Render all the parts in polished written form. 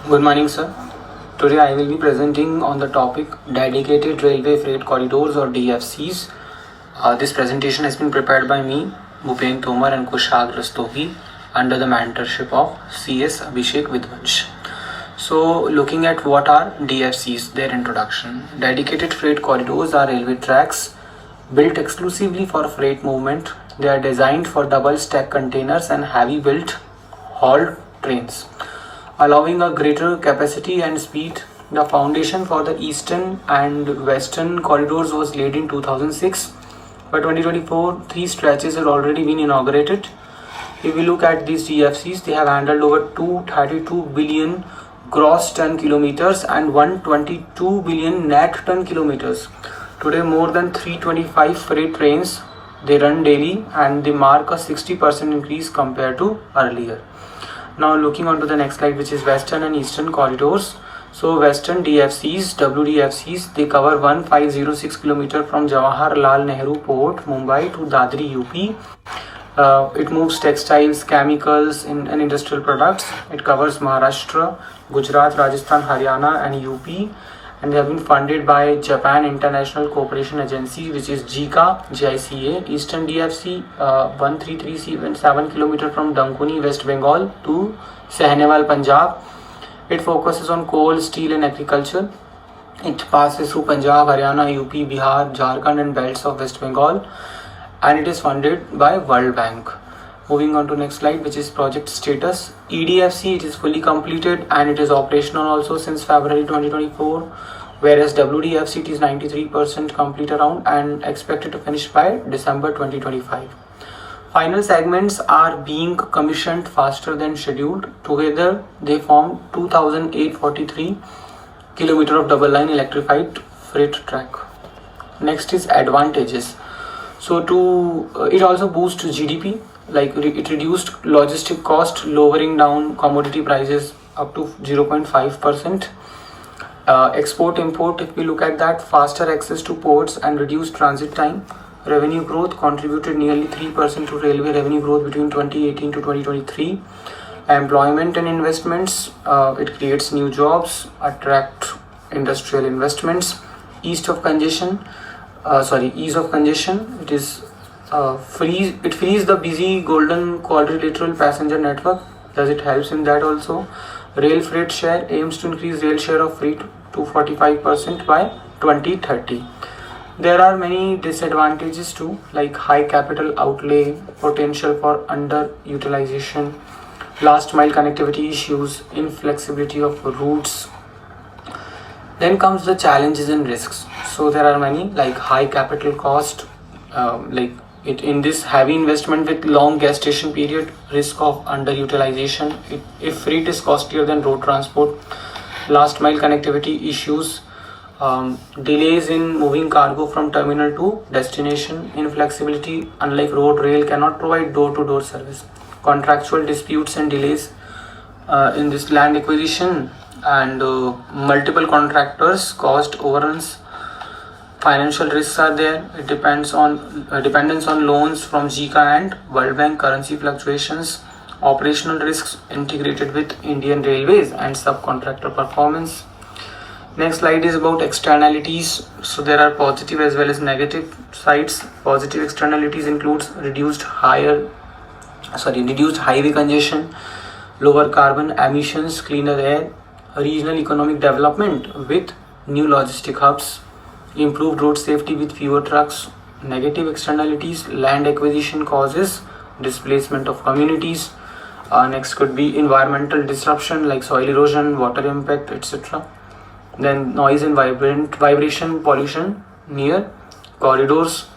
Good morning, sir. Today I will be presenting on the topic Dedicated Railway Freight Corridors or DFCs. This presentation has been prepared by me, Bhupen Tomar and Kushag Rastogi under the mentorship of CS Abhishek Vidvansh. So, looking at what are DFCs, their introduction. Dedicated Freight Corridors are railway tracks built exclusively for freight movement. They are designed for double stack containers and heavy built hauled trains, allowing a greater capacity and speed. The foundation for the eastern and western corridors was laid in 2006. By 2024, three stretches had already been inaugurated. If we look at these DFCs, they have handled over 232 billion gross ton kilometers and 122 billion net ton kilometers. Today, more than 325 freight trains they run daily, and they mark a 60% increase compared to earlier. Now looking on to the next slide, which is Western and Eastern corridors. So Western DFCs, WDFCs, they cover 1506 km from Jawaharlal Nehru Port, Mumbai to Dadri, UP. It moves textiles, chemicals, and industrial products. It covers Maharashtra, Gujarat, Rajasthan, Haryana and UP. And they have been funded by Japan International Cooperation Agency, which is JICA. Eastern DFC 13377 km from Dankuni, West Bengal to Sahnewal, Punjab. It focuses on coal, steel and agriculture. It passes through Punjab, Haryana, UP, Bihar, Jharkhand and belts of West Bengal, and it is funded by World Bank. Moving on to next slide, which is project status. EDFC, it is fully completed and it is operational also since February 2024, whereas WDFC it is 93% complete around and expected to finish by December 2025. Final segments are being commissioned faster than scheduled. Together they form 2843 km of double line electrified freight track. Next is advantages. So it also boosts GDP. Like it reduced logistic cost, lowering down commodity prices up to 0.5%. Export import, if we look at that, faster access to ports and reduced transit time. Revenue growth contributed nearly 3% to railway revenue growth between 2018 to 2023. Employment and investments, it creates new jobs, attract industrial investments. Ease of congestion, it is frees the busy golden quadrilateral passenger network, thus it helps in that also. Rail freight share aims to increase rail share of freight to 45% by 2030. There are many disadvantages too, like high capital outlay, potential for underutilization, last mile connectivity issues, inflexibility of routes. Then comes the challenges and risks. So there are many, like high capital cost, in this heavy investment with long gestation period, risk of underutilization. If freight is costlier than road transport, last mile connectivity issues, delays in moving cargo from terminal to destination, inflexibility, unlike road, rail cannot provide door-to-door service, contractual disputes and delays in this land acquisition, and multiple contractors, cost overruns. Financial risks are there. It dependence on loans from JICA and World Bank, currency fluctuations, operational risks integrated with Indian Railways, and subcontractor performance. Next slide is about externalities. So there are positive as well as negative sides. Positive externalities includes reduced highway congestion, lower carbon emissions, cleaner air, regional economic development with new logistic hubs, improved road safety with fewer trucks. Negative externalities, land acquisition causes displacement of communities. Next could be environmental disruption like soil erosion, water impact, etc. Then noise and vibration pollution near corridors.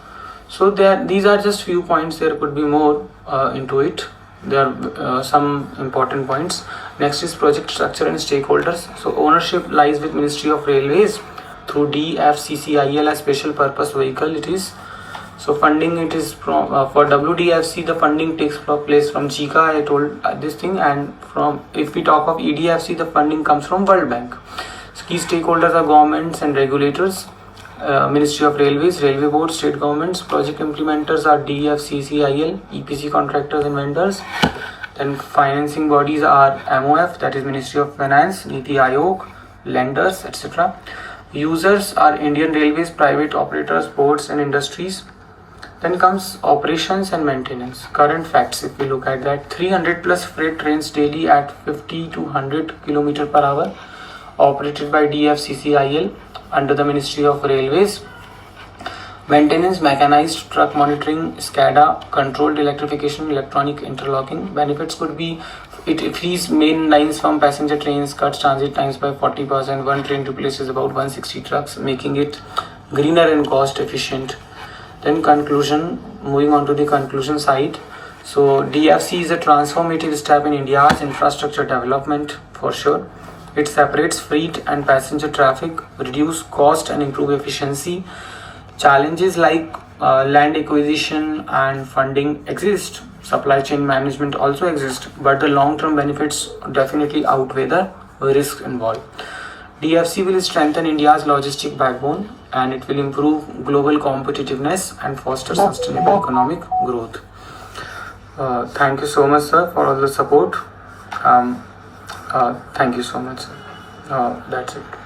So these are just few points. There could be more into it. There are some important points. Next is project structure and stakeholders. So ownership lies with Ministry of Railways through DFCCIL, a special purpose vehicle it is. So funding, it is from for WDFC the funding takes place from JICA, I told this thing, and from, if we talk of EDFC, the funding comes from World Bank. So key stakeholders are governments and regulators, Ministry of Railways, Railway Board, state governments. Project implementers are DFCCIL, EPC contractors and vendors. Then financing bodies are MOF, that is Ministry of Finance, Niti Aayog, lenders, etc. Users are Indian Railways, private operators, ports and industries. Then comes operations and maintenance. Current facts, if we look at that, 300 plus freight trains daily at 50 to 100 km per hour operated by DFCCIL under the Ministry of Railways. Maintenance, mechanized truck monitoring, SCADA, controlled electrification, electronic interlocking. Benefits could be it frees main lines from passenger trains, cuts transit times by 40%. One train replaces about 160 trucks, making it greener and cost efficient. Then conclusion, moving on to the conclusion side. So DFC is a transformative step in India's infrastructure development for sure. It separates freight and passenger traffic, reduce cost and improve efficiency. Challenges like land acquisition and funding exist. Supply chain management also exists, but the long-term benefits definitely outweigh the risks involved. DFC will strengthen India's logistic backbone and it will improve global competitiveness and foster sustainable economic growth. Thank you so much, sir, for all the support. Thank you so much, sir. That's it.